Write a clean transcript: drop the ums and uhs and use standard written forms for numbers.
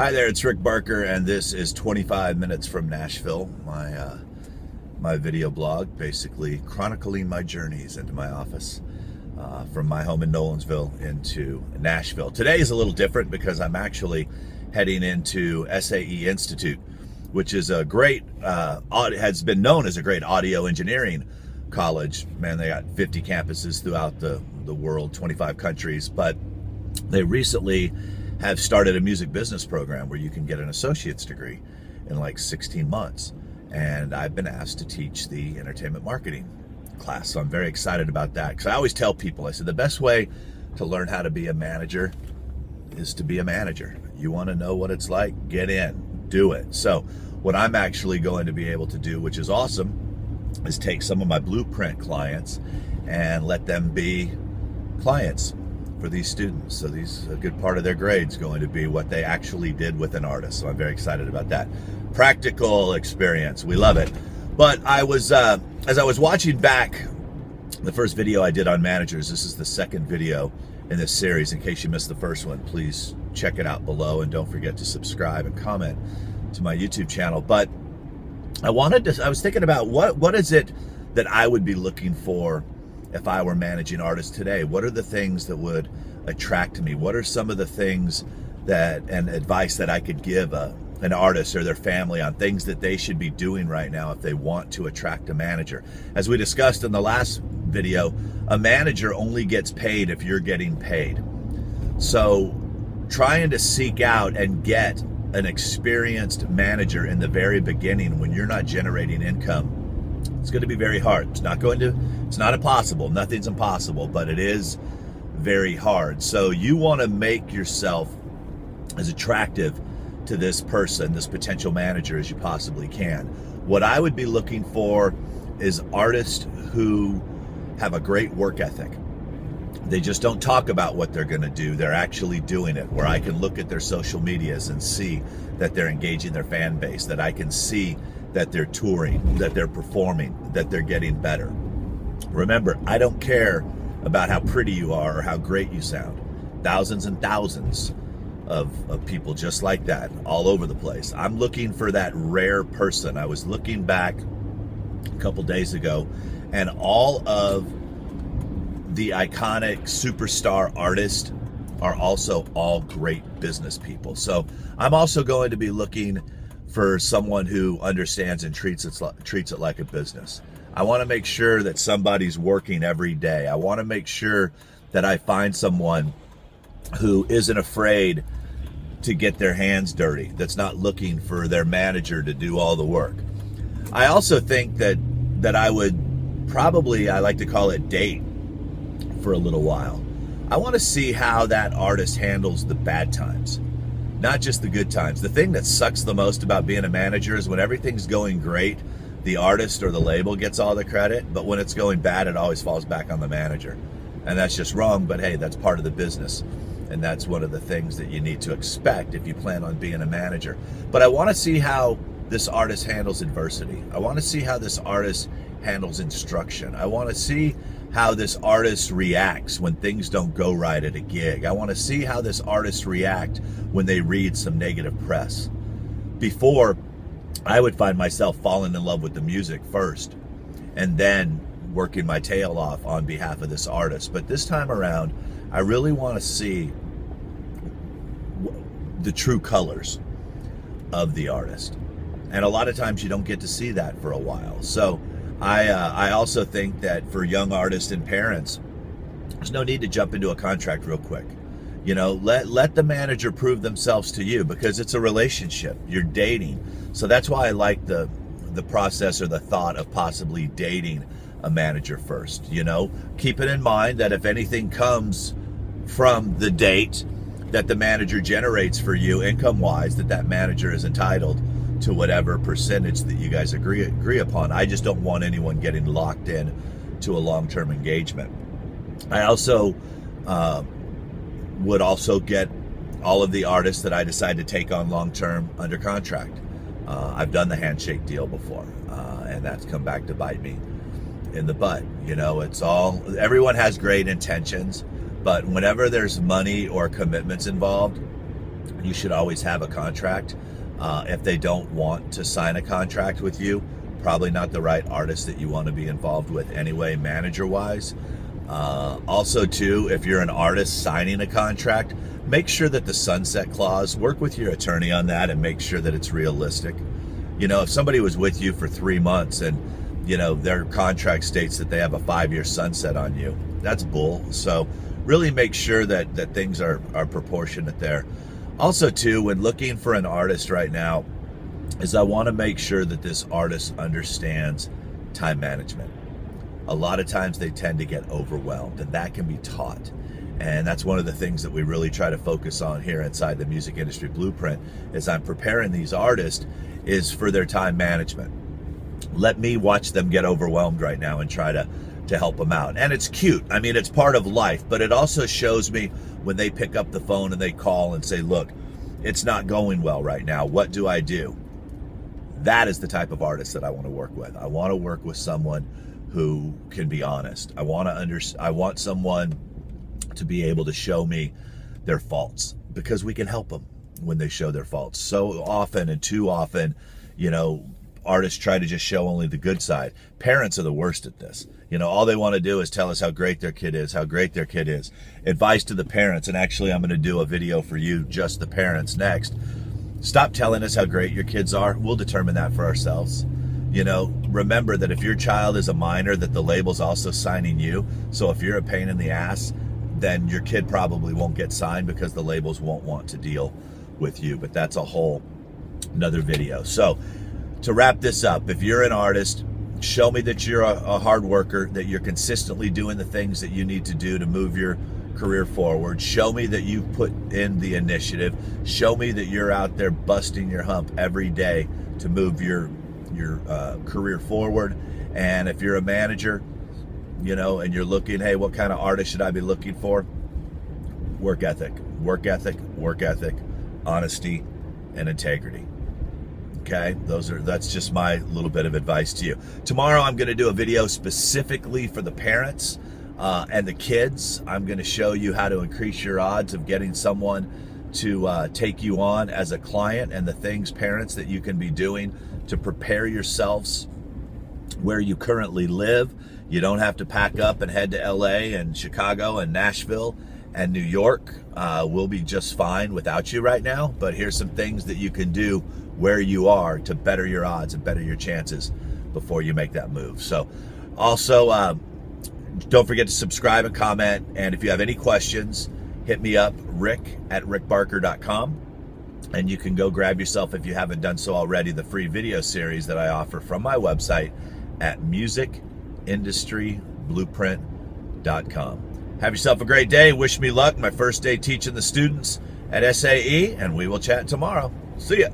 Hi there, it's Rick Barker, and this is 25 Minutes from Nashville, my video blog, basically chronicling my journeys into my office from my home in Nolensville into Nashville. Today is a little different because I'm actually heading into SAE Institute, which is a great, has been known as a great audio engineering college. Man, they got 50 campuses throughout the world, 25 countries, but they recently have started a music business program where you can get an associate's degree in like 16 months. And I've been asked to teach the entertainment marketing class. So I'm very excited about that. Because I always tell people, I said, the best way to learn how to be a manager is to be a manager. You want to know what it's like? Get in, do it. So what I'm actually going to be able to do, which is awesome, is take some of my blueprint clients and let them be clients for these students. So a good part of their grade's going to be what they actually did with an artist. So I'm very excited about that. Practical experience, we love it. But I was, as I was watching back the first video I did on managers, this is the second video in this series. In case you missed the first one, please check it out below, and don't forget to subscribe and comment to my YouTube channel. But I was thinking about what is it that I would be looking for if I were managing artists today. What are the things that would attract me? What are some of the things and advice that I could give an artist or their family on things that they should be doing right now if they want to attract a manager? As we discussed in the last video, a manager only gets paid if you're getting paid. So trying to seek out and get an experienced manager in the very beginning when you're not generating income, it's going to be very hard. It's not impossible. Nothing's impossible, but it is very hard. So you want to make yourself as attractive to this person, this potential manager, as you possibly can. What I would be looking for is artists who have a great work ethic. They just don't talk about what they're going to do. They're actually doing it, where I can look at their social medias and see that they're engaging their fan base, that I can see that they're touring, that they're performing, that they're getting better. Remember, I don't care about how pretty you are or how great you sound. Thousands and thousands of people just like that all over the place. I'm looking for that rare person. I was looking back a couple days ago, and all of the iconic superstar artists are also all great business people. So I'm also going to be looking for someone who understands and treats it like a business. I want to make sure that somebody's working every day. I want to make sure that I find someone who isn't afraid to get their hands dirty, that's not looking for their manager to do all the work. I also think that I would probably, I like to call it, date for a little while. I want to see how that artist handles the bad times, not just the good times. The thing that sucks the most about being a manager is when everything's going great, the artist or the label gets all the credit, but when it's going bad, it always falls back on the manager. And that's just wrong, but hey, that's part of the business. And that's one of the things that you need to expect if you plan on being a manager. But I want to see how this artist handles adversity. I want to see how this artist handles instruction. I want to see how this artist reacts when things don't go right at a gig. I want to see how this artist react when they read some negative press. Before, I would find myself falling in love with the music first and then working my tail off on behalf of this artist. But this time around, I really want to see the true colors of the artist. And a lot of times you don't get to see that for a while. So I also think that for young artists and parents, there's no need to jump into a contract real quick. You know, let the manager prove themselves to you, because it's a relationship. You're dating. So that's why I like the process or the thought of possibly dating a manager first. You know, keep it in mind that if anything comes from the date that the manager generates for you income-wise, that manager is entitled to whatever percentage that you guys agree upon. I just don't want anyone getting locked in to a long-term engagement. I also would also get all of the artists that I decide to take on long-term under contract. I've done the handshake deal before, and that's come back to bite me in the butt. You know, everyone has great intentions, but whenever there's money or commitments involved, you should always have a contract. If they don't want to sign a contract with you, probably not the right artist that you want to be involved with anyway, manager-wise. Also, too, if you're an artist signing a contract, make sure that the sunset clause, work with your attorney on that and make sure that it's realistic. You know, if somebody was with you for 3 months and, you know, their contract states that they have a 5-year sunset on you, that's bull. So really make sure that things are proportionate there. Also, too, when looking for an artist right now, is I want to make sure that this artist understands time management. A lot of times they tend to get overwhelmed, and that can be taught. And that's one of the things that we really try to focus on here inside the Music Industry Blueprint, is I'm preparing these artists is for their time management. Let me watch them get overwhelmed right now and try to help them out. And it's cute. I mean, it's part of life, but it also shows me when they pick up the phone and they call and say, look, it's not going well right now. What do I do? That is the type of artist that I want to work with. I want to work with someone who can be honest. I want someone to be able to show me their faults, because we can help them when they show their faults. So often and too often, you know, artists try to just show only the good side. Parents are the worst at this. You know, all they want to do is tell us how great their kid is, how great their kid is. Advice to the parents, and actually I'm going to do a video for you, just the parents, next. Stop telling us how great your kids are. We'll determine that for ourselves. You know, remember that if your child is a minor, that the label's also signing you. So if you're a pain in the ass, then your kid probably won't get signed because the labels won't want to deal with you. But that's a whole another video. So to wrap this up, if you're an artist, show me that you're a hard worker, that you're consistently doing the things that you need to do to move your career forward. Show me that you've put in the initiative. Show me that you're out there busting your hump every day to move your career forward. And if you're a manager, you know, and you're looking, hey, what kind of artist should I be looking for? Work ethic, honesty, and integrity. Okay, that's just my little bit of advice to you. Tomorrow I'm going to do a video specifically for the parents and the kids. I'm going to show you how to increase your odds of getting someone to take you on as a client, and the things, parents, that you can be doing to prepare yourselves where you currently live. You don't have to pack up and head to LA and Chicago and Nashville and New York. We'll be just fine without you right now, but here's some things that you can do where you are to better your odds and better your chances before you make that move. So also, don't forget to subscribe and comment. And if you have any questions, hit me up, rick@rickbarker.com. And you can go grab yourself, if you haven't done so already, the free video series that I offer from my website at musicindustry.blueprint.com. Have yourself a great day. Wish me luck. My first day teaching the students at SAE, and we will chat tomorrow. See ya.